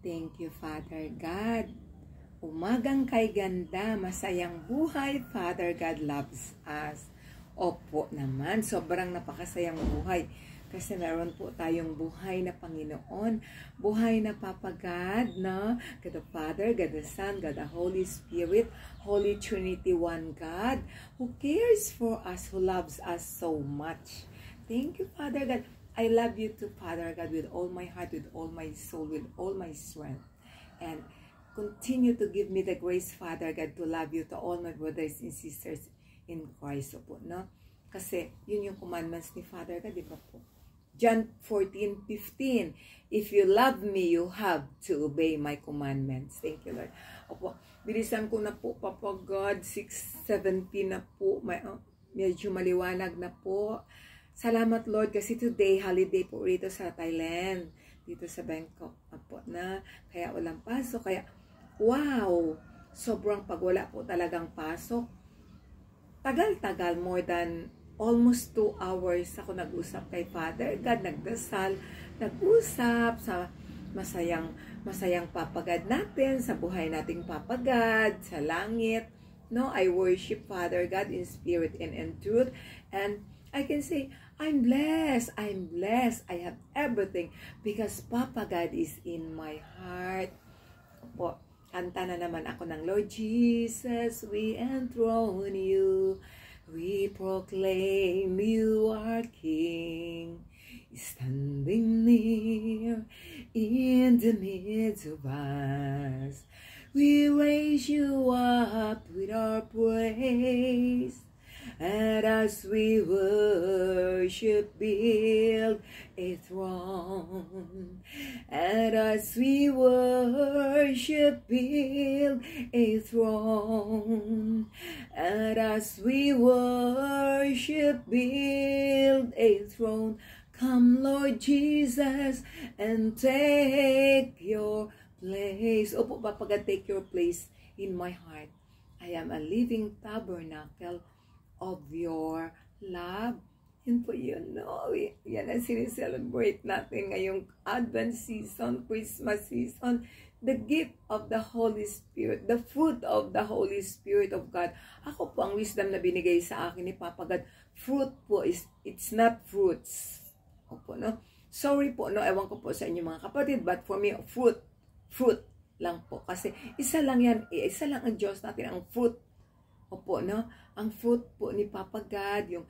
Thank you, Father God. Umagang kay ganda, masayang buhay, Father God loves us. Opo naman, sobrang napakasayang buhay. Kasi meron po tayong buhay na Panginoon, buhay na Papa God, no? God the Father, God the Son, God the Holy Spirit, Holy Trinity, one God, who cares for us, who loves us so much. Thank you, Father God. I love you too, Father God, with all my heart, with all my soul, with all my strength. And continue to give me the grace, Father God, to love you, to all my brothers and sisters in Christ po, no? Kasi yun yung commandments ni Father God, di ba po? John 14:15, if you love me, you have to obey my commandments. Thank you, Lord. Opo, bilisan ko na po, Papa God, 6:17 na po, medyo maliwanag na po. Salamat, Lord, kasi today, holiday po rito sa Thailand, dito sa Bangkok po na, kaya walang pasok, kaya wow, sobrang pag wala po talagang pasok. Tagal-tagal, more than almost 2 hours ako nag-usap kay Father God, nagdasal, nag-usap sa masayang papagad natin, sa buhay nating papagad, sa langit. No, I worship Father God in spirit and in truth. And I can say, I'm blessed. I'm blessed. I have everything because Papa God is in my heart. Opo, kanta na naman ako ng Lord Jesus, we enthrone you. We proclaim you are King, standing near in the midst of us. We raise you up with our praise. And as we worship, build a throne. And as we worship, build a throne. And as we worship, build a throne. Come, Lord Jesus, and take your place. Opo, Papa God, take your place in my heart. I am a living tabernacle of your love. Yun po yun, no? Yan ang sinicelebrate natin ngayong Advent season, Christmas season. The gift of the Holy Spirit, the fruit of the Holy Spirit of God. Ako po ang wisdom na binigay sa akin ni Papa God. Fruit po, it's not fruits. Opo, no? Sorry po, no? Ewan ko po sa inyo mga kapatid, but for me, fruit lang po. Kasi isa lang yan, isa lang ang Diyos natin, ang fruit. Opo, no? Ang fruit po ni Papa God, yung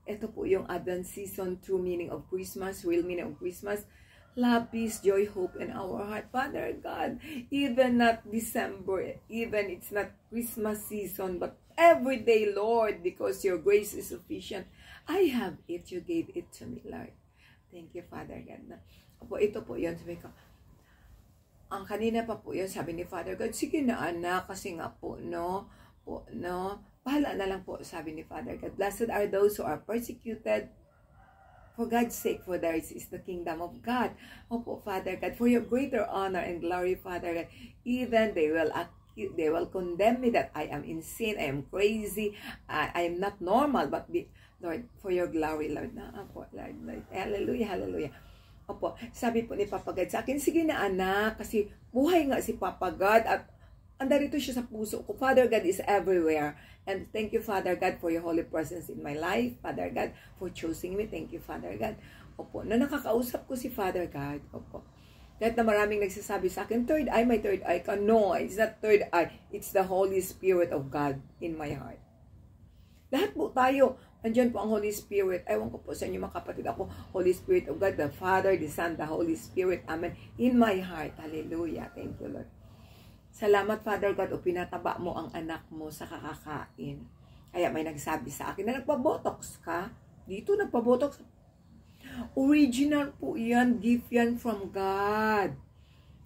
ito po yung Advent season, true meaning of Christmas, real meaning of Christmas, love, peace, joy, hope in our heart. Father God, even not December, even it's not Christmas season, but every day, Lord, because your grace is sufficient, I have it, you gave it to me, Lord. Thank you, Father God. Opo, ito po yun, sabi ko, ang kanina pa po yun, sabi ni Father God, sige na anak, kasi nga po, no, bahala na lang po, sabi ni Father God. Blessed are those who are persecuted for God's sake, for theirs is the kingdom of God. Opo, Father God, for your greater honor and glory, Father God, even they will condemn me that I am insane, I am crazy, I am not normal, but Lord, for your glory, Lord, na po, Lord, hallelujah, hallelujah. Opo, sabi po ni Papa God sa akin, sige na anak, kasi buhay nga si Papa God at andarito siya sa puso ko. Father God is everywhere. And thank you, Father God, for your holy presence in my life. Father God, for choosing me. Thank you, Father God. Opo, na nakakausap ko si Father God. Opo. Kahit na maraming nagsasabi sa akin, third eye, my third eye ka. No, it's not third eye. It's the Holy Spirit of God in my heart. Lahat po tayo, andyan po ang Holy Spirit. Ewan ko po sa inyo mga kapatid, ako, Holy Spirit of God, the Father, the Son, the Holy Spirit. Amen. In my heart. Hallelujah. Thank you, Lord. Salamat, Father God, o pinataba mo ang anak mo sa kakakain. Kaya may nagsabi sa akin na nagpa-botox ka. Dito nagpa-botox. Original po yan. Gift yan from God.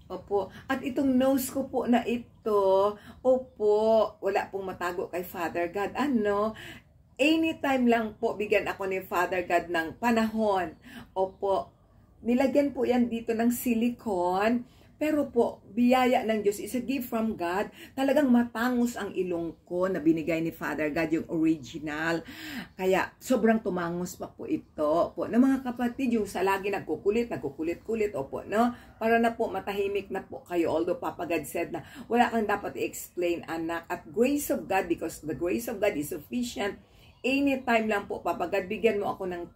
Opo. At itong nose ko po na ito, opo, wala pong matago kay Father God. Ano? Anytime lang po, bigyan ako ni Father God ng panahon. Opo. Nilagyan po yan dito ng silicone Pero po, biyaya ng Diyos is a gift from God. Talagang matangos ang ilong ko na binigay ni Father God, yung original. Kaya sobrang tumangos pa po ito. Po, na mga kapatid, yung sa lagi nagkukulit-kulit, opo, no? Para na po matahimik na po kayo. Although Papa God said na wala kang dapat i-explain, anak. At grace of God, because the grace of God is sufficient. Anytime lang po, Papa God, bigyan mo ako ng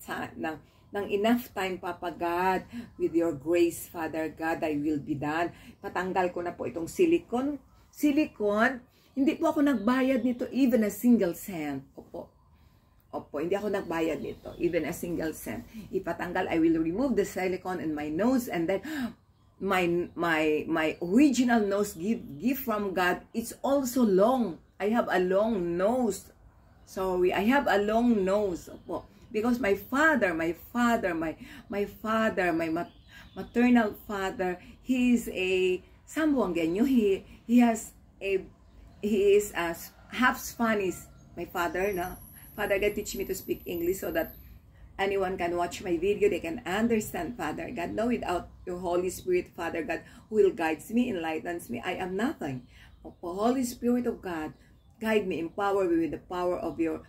enough time, Papa God, with your grace, Father God, I will be done. Patanggal ko na po itong silicone. Hindi po ako nagbayad nito, even a single cent. Opo, hindi ako nagbayad nito, even a single cent. Ipatanggal, I will remove the silicone in my nose, and then my original nose gift from God, it's also long. I have a long nose. Sorry, I have a long nose. Opo. Because my maternal father, he is a Sambuangueño. He is a half Spanish. My father, no? Father God teach me to speak English so that anyone can watch my video, they can understand, Father God. No, without your Holy Spirit, Father God, who will guides me, enlightens me, I am nothing. Holy Spirit of God, guide me, empower me with the power of your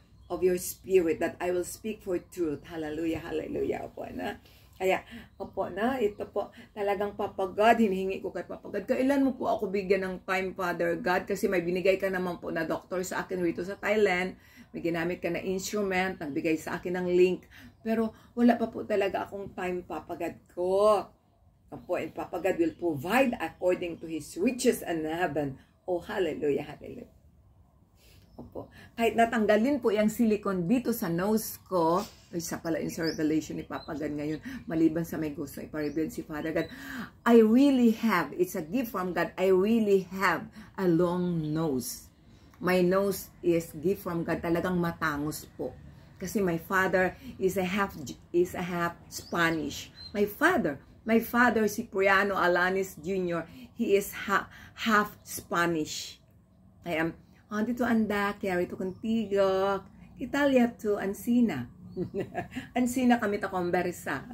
spirit, that I will speak for truth. Hallelujah, hallelujah. Opo na. Kaya, opo na, ito po, talagang Papa God, hinihingi ko kay Papa God, kailan mo po ako bigyan ng time, Father God, kasi may binigay ka naman po na doctor sa akin rito sa Thailand, may ginamit ka na instrument, nagbigay sa akin ng link, pero wala pa po talaga akong time, Papa God ko. Opo, and Papa God will provide according to His riches and heaven. Oh, hallelujah, hallelujah. Opo. Kahit natanggalin po yung silicone dito sa nose ko, isa pala yung sa revelation ni Papa God ngayon, maliban sa may gusto ipa-reveal si Father God, I really have, it's a gift from God, I really have a long nose. My nose is gift from God, talagang matangos po. Kasi my father is a half Spanish. My father, Cipriano Alanis Jr., he is half Spanish. I am dito anda, chiarito contigo, Italia to Ancina. Ancina kami ta conversa.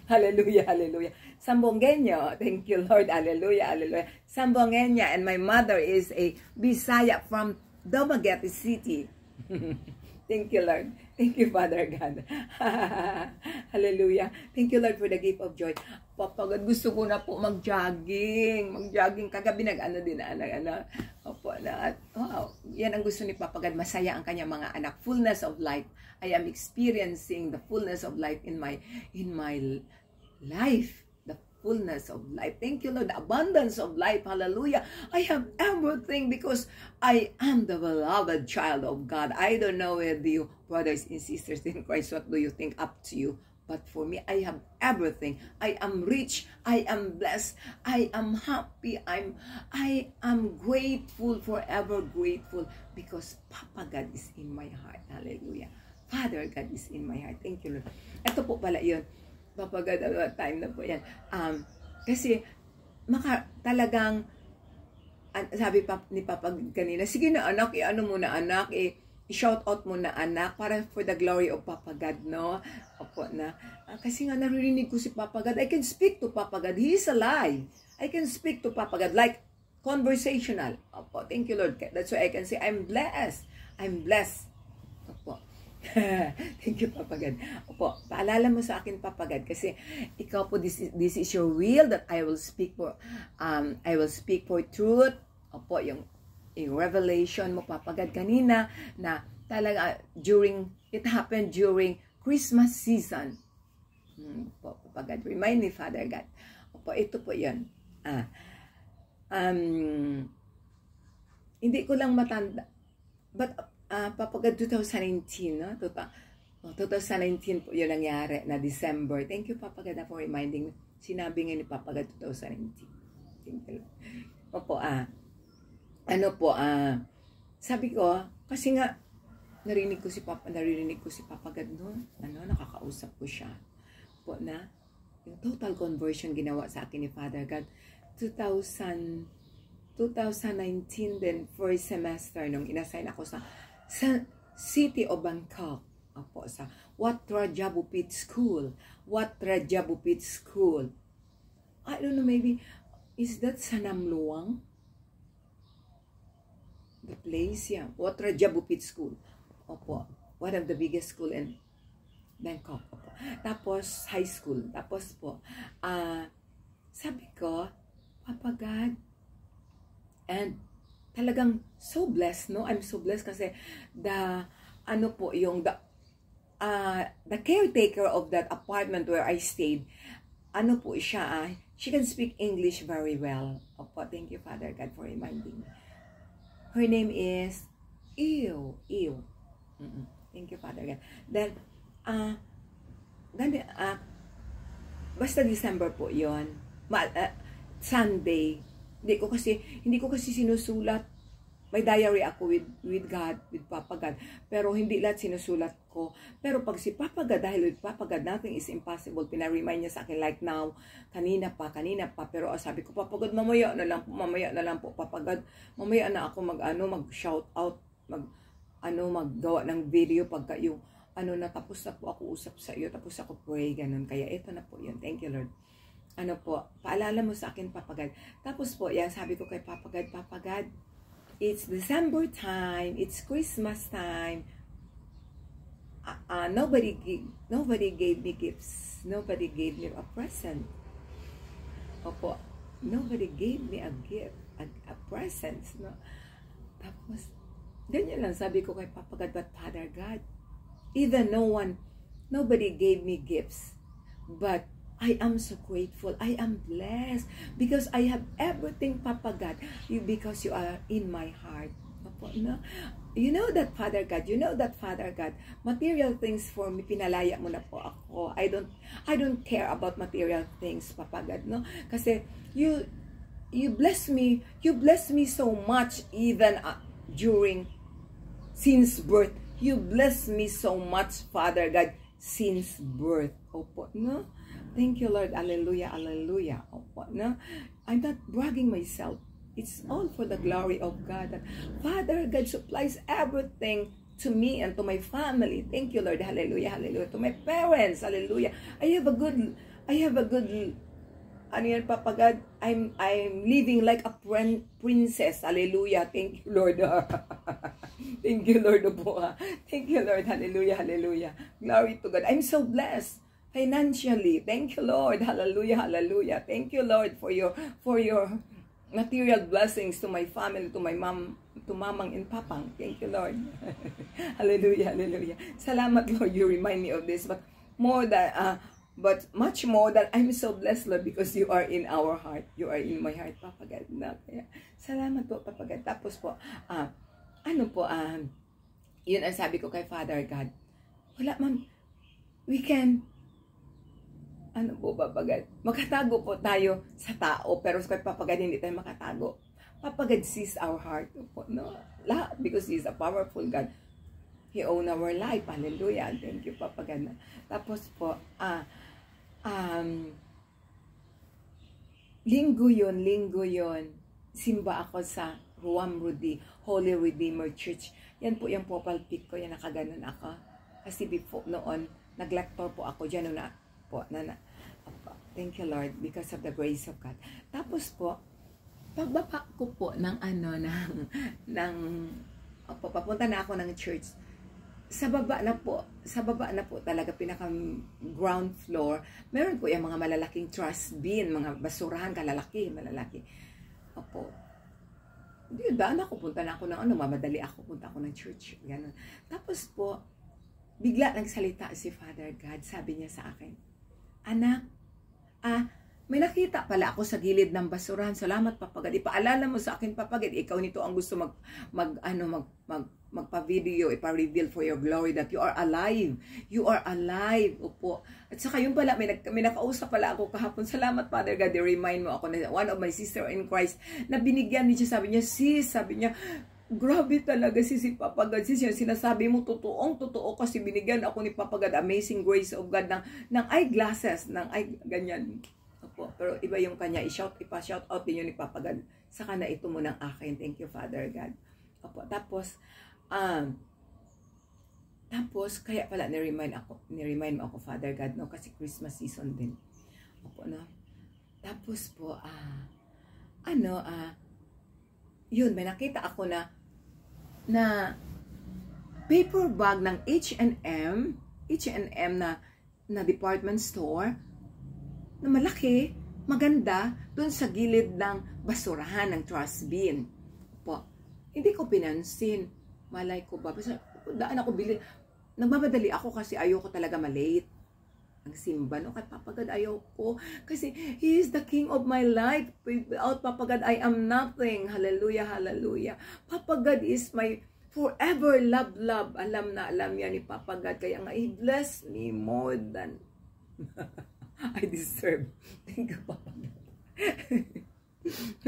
Hallelujah, hallelujah. Sambongueño, thank you Lord, hallelujah, hallelujah. Sambongueña, and my mother is a Bisaya from Dumaguete City. Thank you Lord. Thank you Father God. Hallelujah. Thank you Lord for the gift of joy. Papa God, gusto ko na po mag-jogging. Kagabi nag-ano din na Opo, wow. Yan ang gusto ni Papa God. Masaya ang kanyang mga anak. Fullness of life. I am experiencing the fullness of life in my life. The fullness of life. Thank you, Lord. The abundance of life. Hallelujah. I have everything because I am the beloved child of God. I don't know with you, brothers and sisters in Christ, what do you think up to you? But for me, I have everything. I am rich. I am blessed. I am happy. I am grateful, forever grateful, because Papa God is in my heart. Hallelujah. Father God is in my heart. Thank you, Lord. Ito po pala yun. Papa God, time na po yan. Kasi, talagang, sabi ni Papa kanina, sige na anak, ano mo na anak, i-shout out mo na anak para for the glory of Papa God, no? Opo na. Kasi nga naririnig ko si Papa God. I can speak to Papa God. He is alive. I can speak to Papa God like conversational. Opo. Thank you, Lord. That's why I can say, I'm blessed. I'm blessed. Opo. Thank you, Papa God. Opo. Paalala mo sa akin, Papa God, kasi ikaw po, this is your will that I will speak for truth. Opo, yung revelation mo, Papa God, kanina, na talaga, it happened during Christmas season. Po, Papa God, remind me, Father God. Opo, ito po yun. Hindi ko lang matanda. But, Papa God, 2019, no? 2019 po yun nangyari na December. Thank you, Papa God, for reminding me. Sinabi nga ni Papa God, 2019. Thank you. Opo, sabi ko, kasi nga, naririnig ko si Papa God noon. Nakakausap ko siya. Po na, yung total conversion ginawa sa akin ni Father God. 2019 din, first semester, nung inassign ako sa City of Bangkok. Opo, sa Wat Rajabupit School. I don't know, maybe, is that Sanamluang? The place, yeah. Watra Jabupit School. Opo. One of the biggest school in Bangkok. Opo. Tapos, high school. Tapos po, sabi ko, Papa God, and talagang so blessed, no? I'm so blessed kasi the caretaker of that apartment where I stayed, po siya, she can speak English very well. Opo, thank you, Father God, for reminding me. Her name is Ew. Thank you, Father God. Then, basta December po yon, Sunday. Hindi ko kasi sinusulat. May diary ako with God, with Papa God. Pero hindi lahat sinusulat ko. Pero pag si Papa God, dahil with Papa God, nothing is impossible. Pinaremind niya sa akin like now, kanina pa. Pero sabi ko, Papa God, mamaya na lang po, Papa God. Mamaya na ako mag-shout out, maggawa ng video pagka yung, tapos na po ako usap sa iyo, tapos ako pray, ganun. Kaya ito na po yun. Thank you, Lord. Paalala mo sa akin, Papa God. Tapos po, yan, sabi ko kay Papa God, it's December time, it's Christmas time. Nobody gave me gifts. Nobody gave me a present. Opo, nobody gave me a gift, a present, no? Tapos, ganyan lang sabi ko kay Papa God, but Father God, even nobody gave me gifts, but I am so grateful. I am blessed because I have everything, Papa God, because you are in my heart. No? You know that, Father God, material things for me, pinalaya mo na po ako. I don't care about material things, Papa God, no? Kasi you bless me so much even since birth. You bless me so much, Father God, since birth. Opo, no? Thank you, Lord. Hallelujah, hallelujah. Opo, no? I'm not bragging myself. It's all for the glory of God. That Father God supplies everything to me and to my family. Thank you, Lord. Hallelujah, hallelujah. To my parents, hallelujah. I have a good, Papa God, I'm living like a princess. Hallelujah. Thank you, Lord. Thank you, Lord. Thank you, Lord. Hallelujah, hallelujah. Glory to God. I'm so blessed financially. Thank you, Lord. Hallelujah, hallelujah. Thank you, Lord, for your material blessings to my family, to my mom, to mamang and papang. Thank you, Lord. Hallelujah, hallelujah. Salamat, Lord. You remind me of this, but much more than I'm so blessed, Lord, because you are in our heart. You are in my heart, Papa God. Kaya, salamat po, Papa God. Tapos po, yun ang sabi ko kay Father God. Wala man, we can, Papa God, makatago po tayo sa tao, pero kay Papa God, hindi tayo makatago. Papa God sees our heart, no? Lahat, because He is a powerful God. He owns our life. Hallelujah. Thank you, Papa God. Tapos po, linggo yun, simba ako sa Ruam Rudi, Holy Redeemer Church. Yan po yung popal pic ko, yan nakaganon ako. Kasi before noon, nag-lector po ako dyan, thank you, Lord, because of the grace of God. Tapos po, pagbaba ko po papunta na ako ng church, sa baba na po talaga, pinaka ground floor, meron po yung mga malalaking trash bin, mga basurahan, malalaki. Opo. Daan ako, punta na ako ng mamadali ako, punta ako ng church, ganun. Tapos po, bigla nagsalita si Father God, sabi niya sa akin, anak, may nakita pala ako sa gilid ng basurahan. Salamat, Papa God. Ipaalala mo sa akin, Papa God. Ikaw nito ang gusto magpa-video, ipa-reveal for your glory that you are alive. You are alive. Opo. At saka yung pala, may nakausap pala ako kahapon. Salamat, Father God. Remind mo ako na one of my sister in Christ na binigyan niya, sabi niya, sis, grabe talaga si Papa God. Sis, yung sinasabi mo, totoo kasi binigyan ako ni Papa God, amazing grace of God, ng eyeglasses, ganyan. Opo, pero iba yung kanya, ipa-shout out din yun ni Papa God. Saka na ito mo ng akin. Thank you, Father God. Opo, tapos, kaya pala ni-remind mo ako, Father God, no? Kasi Christmas season din. Opo, no? Tapos po, yun, may nakita ako na paper bag ng H&M na department store, na malaki, maganda, doon sa gilid ng basurahan ng trash bin. Po, hindi ko pinansin. Malay ko ba? Basta, daan ako bilhin. Nagmamadali ako kasi ayoko talaga malate. Ang simba, no? Kay Papa God, ayoko. Kasi, He is the King of my life. Without Papa God, I am nothing. Hallelujah, hallelujah. Papa God is my forever love. Alam na alam yan ni Papa God. Kaya nga, He blessed me more than I deserve. Thank you, Papa God.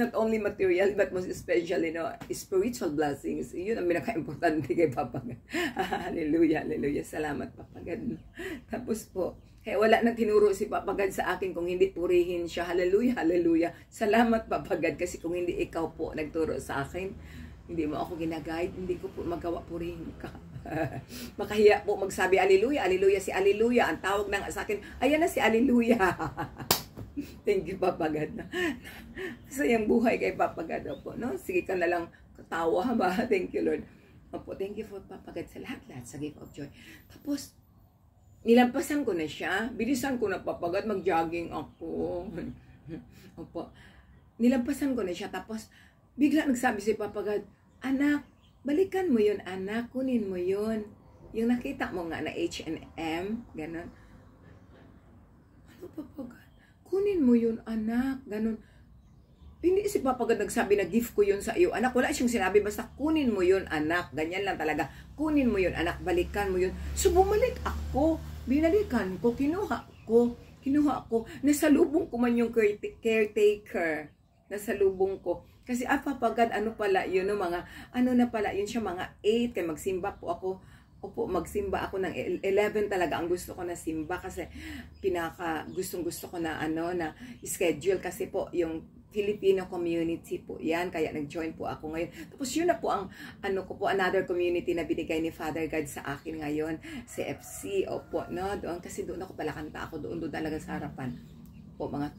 Not only material, but most especially, spiritual blessings. Yun ang pinaka-importante kay Papa God. Hallelujah, hallelujah. Salamat, Papa God. Tapos po, kaya wala nang tinuro si Papa God sa akin kung hindi purihin siya. Hallelujah, hallelujah. Salamat, Papa God, kasi kung hindi ikaw po nagturo sa akin, hindi mo ako ginaguide, hindi ko po magawa purihin ka. Makahiya po magsabi, Hallelujah, hallelujah, si Hallelujah. Ang tawag na sa akin, ayan na si Hallelujah. Thank you, Papa God. Sayang buhay kay Papa God po, no? Sige ka na lang katawa ba? Thank you, Lord. Opo, thank you for Papa God sa lahat-lahat, sa gift of joy. Tapos, nilampasan ko na siya. Bilisan ko na, Papa God, mag-jogging ako. Opo. Nilampasan ko na siya. Tapos, bigla nagsabi si Papa God, anak, balikan mo yun, anak. Kunin mo yun. Yung nakita mo nga na H&M, ganon. Ano, Papa God? Kunin mo yun, anak. Ganon. Hindi si Papa God nagsabi na gift ko yun sa iyo, anak. Wala siyang sinabi, basta kunin mo yun, anak. Ganyan lang talaga. Kunin mo yun, anak. Balikan mo yun. So, bumalik ako. Binalikan ko. Kinuha ko. Nasalubong ko man yung caretaker. Nasalubong ko. Kasi, Papa God, ano pala yun, ano na pala yun siya, mga 8. Kaya magsimba po ako. Opo, magsimba ako ng 11 talaga ang gusto ko na simba. Kasi, gustong-gusto ko na, na schedule. Kasi po, yung Filipino community po yan, kaya nag-join po ako ngayon. Tapos yun na po ang another community na binigay ni Father God sa akin ngayon, CFC. Opo, no, doon kasi doon ako pala kanta ako, doon talaga sa harapan. Po, mga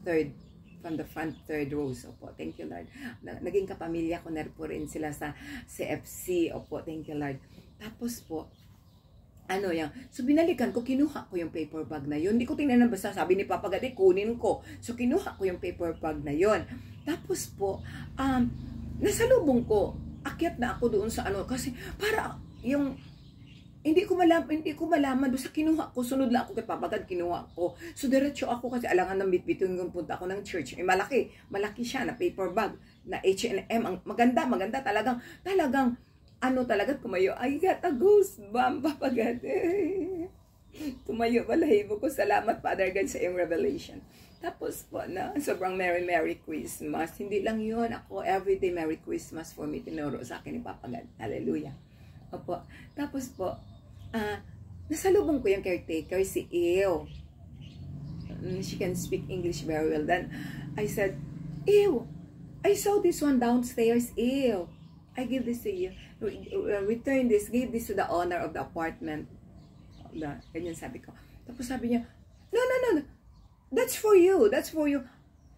from the front third rows. Opo, thank you, Lord. Naging kapamilya ko na po rin sila sa CFC. Opo, thank you, Lord. Tapos po, yan. So, binalikan ko, kinuha ko yung paper bag na yun. Hindi ko tingnan basta sabi ni Papa God, kunin ko. So, kinuha ko yung paper bag na yun. Tapos po, nasalubong ko. Akyat na ako doon sa kasi para yung, hindi ko malaman doon sa kinuha ko. Sunod lang ako kay Papa God, kinuha ko. So, diretso ako kasi alangan ng bitbitin yung punta ako ng church. Malaki siya na paper bag na H&M. Ang maganda talagang, talaga tumayo. I got a goosebump, Papa God. Tumayo balahibo ko. Salamat, Father God, sa iyong revelation. Tapos po, sobrang Merry Christmas. Hindi lang yun. Ako, everyday Merry Christmas for me. Tinuro sa akin ni Papa God. Hallelujah. Opo. Tapos po, nasalubong ko yung caretaker, si Ew. She can speak English very well. Then, I said, Ew, I saw this one downstairs. Ew, I give this to you. Return this, give this to the owner of the apartment. Ganyan sabi ko. Tapos sabi niya, no, that's for you.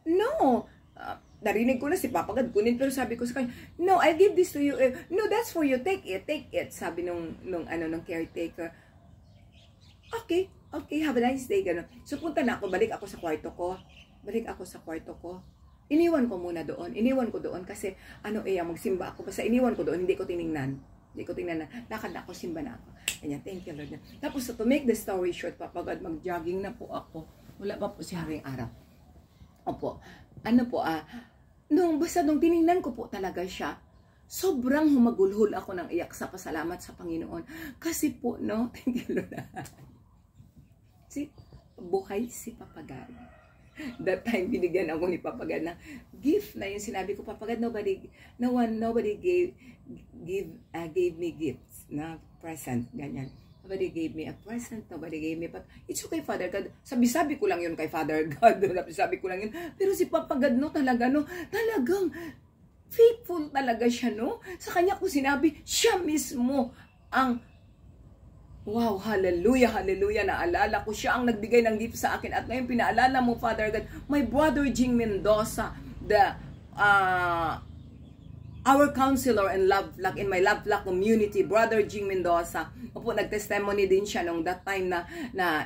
No, narinig ko na si Papa God kunin, pero sabi ko sa kanya, no, I give this to you. No, that's for you, take it. Sabi nung caretaker. Okay, have a nice day, gano'n. So punta na ako, balik ako sa kwarto ko. Iniwan ko muna doon. Kasi magsimba ako. Basta iniwan ko doon. Hindi ko tiningnan. Lakad na ako, simba na ako. Ganyan, thank you, Lord. Tapos, to make the story short, Papa God, mag-jogging na po ako. Wala pa po si Haring Araw. Opo. Basta nung tiningnan ko po talaga siya, sobrang humagulhol ako ng iyak sa pasalamat sa Panginoon. Kasi po, thank you, Lord. Buhay si Papa God. That time, binigyan ako ni Papa God ng gift na yung sinabi ko, Papa God, nobody gave me gifts na present, ganyan. Nobody gave me a present, nobody gave me, but it's okay, Father God. Sabi ko lang yun kay Father God, sabi ko lang yun. Pero si Papa God, talagang faithful talaga siya, Sa kanya ko sinabi, siya mismo ang Wow, hallelujah, hallelujah. Naalala ko siya ang nagbigay ng gift sa akin. At ngayon pinaalala mo, Father God, my brother Jing Mendoza, the our counselor and love lock in my love lock community, brother Jing Mendoza. Opo, nag-testimony din siya nung that time na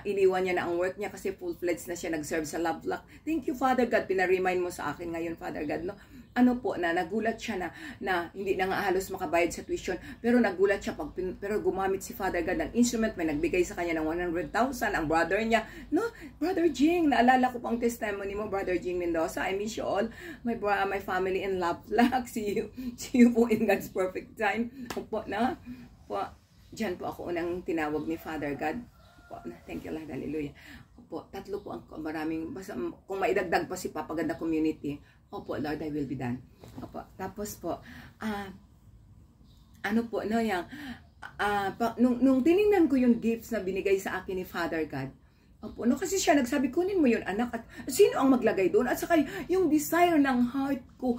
iniwan niya na ang work niya kasi full-fledged na siya nag-serve sa love lock. Thank you, Father God. Pinaremind mo sa akin ngayon, Father God, no? Ano po, na nagulat siya na hindi na nga halos makabayad sa tuition, pero nagulat siya pero gumamit si Father God ng instrument, may nagbigay sa kanya ng 100,000 ang brother niya. No, Brother Jing, naalala ko pang testimony mo, Brother Jing Mendoza. I miss you all, my family in love lock. See you po in God's perfect time. Opo, na po, dyan po ako unang tinawag ni Father God. Opo, thank you, Lord, hallelujah. Opo, tatlo po ang maraming, basta kung maidagdag pa si Papa Ganda Community, opo, Lord, I will be done. Opo, tapos po, ano po, no, nung tiningnan ko yung gifts na binigay sa akin ni Father God, opo, no, kasi siya nagsabi, kunin mo yun, anak, at sino ang maglagay doon? At saka yung desire ng heart ko,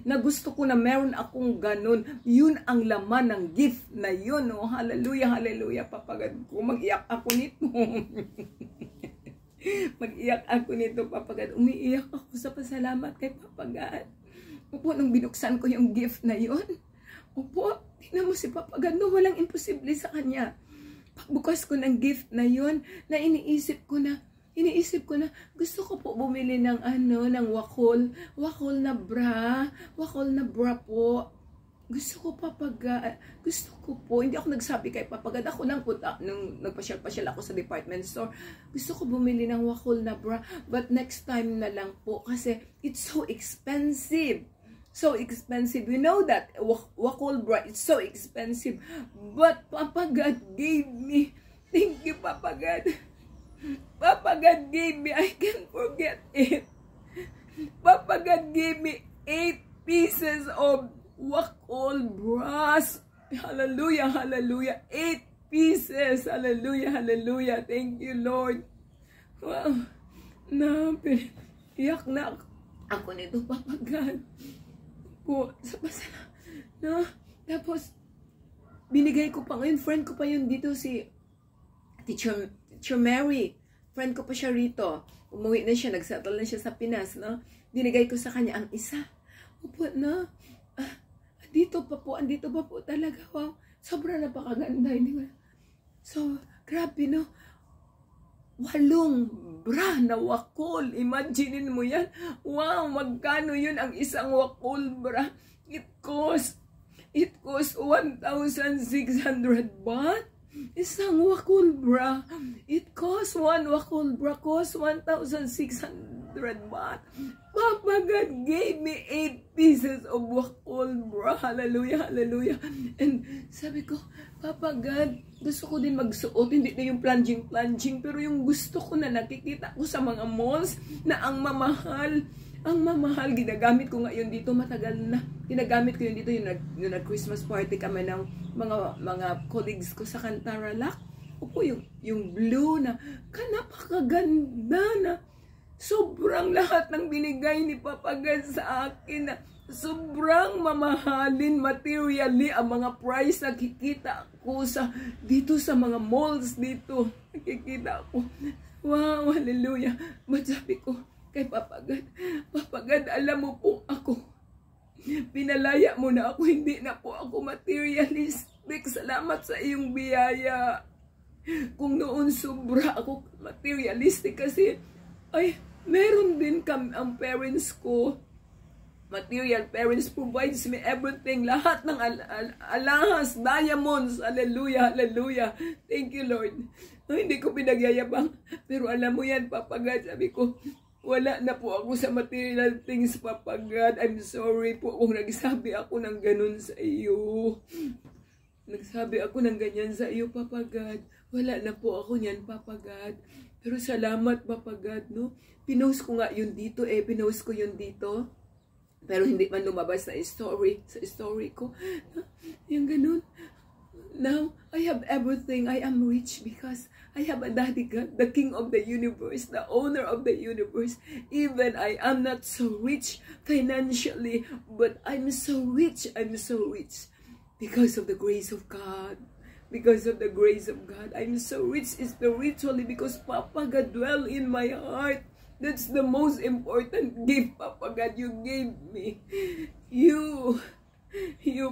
na gusto ko na meron akong ganun, yun ang laman ng gift na yun, no? Hallelujah, hallelujah, papagad ko, mag-iyak ako nito. Mag-iyak ako nito, papagad. Umiiyak ako sa pasalamat kay Papagad. Opo, nung binuksan ko yung gift na yun, opo, tingnan mo si Papagad, no, walang imposible sa kanya. Pagbukas ko ng gift na yun, na iniisip ko na, gusto ko po bumili ng ng wakol na bra po. Gusto ko, Papagad, gusto ko po, hindi ako nagsabi kay Papagad, ako lang po, nung nagpasyal-pasyal ako sa department store, gusto ko bumili ng wakol na bra, but next time na lang po, kasi it's so expensive. So expensive. You know that wakol bra, it's so expensive. But Papa God gave me. Thank you, Papa God. Papa God gave me. I can't forget it. Papa God gave me 8 pieces of wakol bras. Hallelujah, hallelujah. 8 pieces. Hallelujah, hallelujah. Thank you, Lord. Wow. Iyak na ako nito, Papa God. Po, sa pasala, no? Tapos, binigay ko pa ngayon, friend ko pa yun dito, si Teacher Mary. Friend ko pa siya rito. Umuwi na siya, nagsettle na siya sa Pinas, no? Binigay ko sa kanya ang isa. Opo, no? Andito pa po talaga. Wow, sobrang napakaganda. So, grabe, no? 8 bra na wakol. Imagine mo yan. Wow, magkano yun ang isang wakol bra? It cost 1,600 baht. Isang wakol bra. It cost, one wakol bra cost 1,600 baht. Papa God gave me 8 pieces of wakol bra. Hallelujah, hallelujah. And sabi ko, Papa God, gusto ko din magsuot, hindi na yung plunging, pero yung gusto ko na nakikita ko sa mga malls na ang mamahal, ginagamit ko ngayon dito, matagal na, ginagamit ko yun dito, yung nag-Christmas party kami ng mga colleagues ko sa Cantaralac. Opo, yung blue na, napakaganda na, sobrang lahat ng binigay ni Papa God sa akin na, sobrang mamahalin materially ang mga price na kikita ko dito sa mga malls dito. Nakikita ko. Wow, hallelujah. Masabi ko kay Papa God, alam mo po ako. Pinalaya mo na ako, hindi na po ako materialistic. Salamat sa iyong biyaya. Kung noon sobra ako materialistic kasi, meron din kami ang parents ko. Material, parents provides me everything, lahat ng alahas, diamonds, hallelujah, hallelujah. Thank you, Lord. Hindi ko pinagyayabang, pero alam mo yan, Papa God, sabi ko, wala na po ako sa material things, Papa God. I'm sorry po kung nagsabi ako ng ganun sa iyo. Nagsabi ako ng ganyan sa iyo, Papa God. Wala na po ako niyan, Papa God. Pero salamat, Papa God, no? Pinost ko nga yun dito, pinost ko yun dito. Pero hindi man lumabas sa story ko. Yung ganun. Now, I have everything. I am rich because I have a daddy God, the King of the universe, the owner of the universe. Even I am not so rich financially, but I'm so rich because of the grace of God. Because of the grace of God, I'm so rich spiritually because Papa God dwell in my heart. That's the most important gift, Papa God, you gave me. You,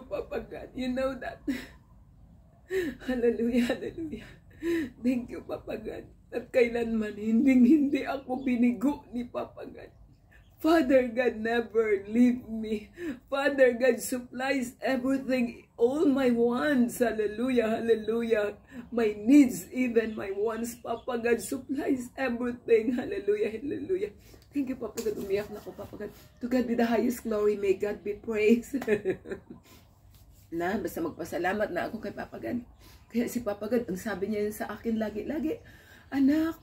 Papa God, you know that. Hallelujah, hallelujah. Thank you, Papa God. At kailanman, hindi ako binigo ni Papa God. Father God never leave me. Father God supplies everything, all my wants. Hallelujah, hallelujah. My needs, even my wants. Papa God supplies everything. Hallelujah, hallelujah. Thank you, Papa God. Umiyak na ako, Papa God. To God be the highest glory. May God be praised. Basta magpasalamat na ako kay Papa God. Kaya si Papa God, ang sabi niya sa akin lagi-lagi, anak,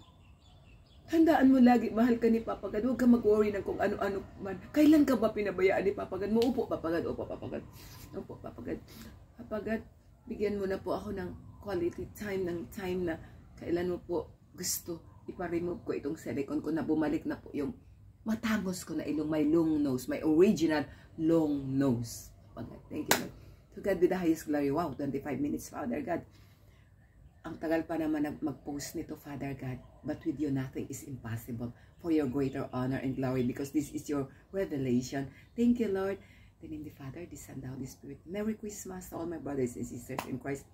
handaan mo lagi, mahal ka ni Papa God. Huwag ka mag-worry ng kung ano-ano man. Kailan ka ba pinabayaan ni Papa God? Muupo, Papa God. Opo, Papa God. Opo, Papa God. Papa God, bigyan mo na po ako ng quality time, na kailan mo po gusto ipa-remove ko itong silicone ko na bumalik na po yung matangos ko na ilong, my long nose, my original long nose. Papa God, thank you, Lord. To God be the highest glory. Wow, 25 minutes, Father God. Ang tagal pa naman mag-post nito, Father God. But with you, nothing is impossible for your greater honor and glory because this is your revelation. Thank you, Lord. The name of the Father, the Son, the Holy Spirit. Merry Christmas to all my brothers and sisters in Christ.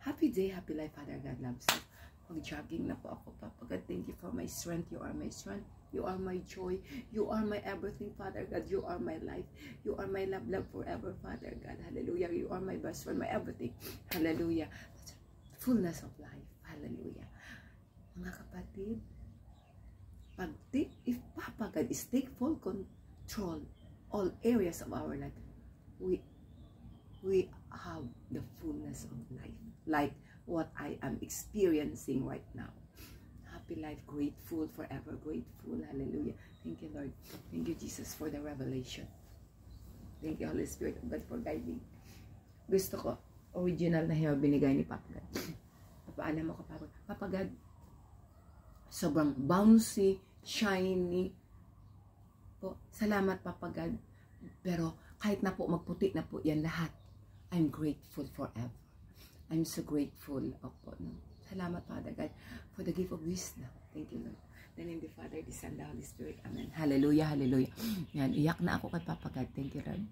Happy day, happy life, Father God loves you. Mag-jogging na po ako, Papa God. Thank you for my strength. You are my strength. You are my joy. You are my everything, Father God. You are my life. You are my love forever, Father God. Hallelujah. You are my best friend, my everything. Hallelujah. Fullness of life. Hallelujah. Mga kapatid, if Papa God is take full control all areas of our life, we have the fullness of life. Like what I am experiencing right now. Happy life, grateful, forever grateful. Hallelujah. Thank you, Lord. Thank you, Jesus, for the revelation. Thank you, Holy Spirit of God, for guiding. Gusto ko, original na hair binigay ni Papa God. Papaalam mo ko, Papa God, sobrang bouncy, shiny po. Salamat, Papa God. Pero kahit na po magputi na po yan lahat, I'm grateful forever. I'm so grateful. Opo, no? Salamat, Father God, for the gift of wisdom. Thank you, Lord. The name of the Father, the Son, the Holy Spirit. Amen. Hallelujah, hallelujah. Yan, iyak na ako kay Papa God. Thank you, Lord.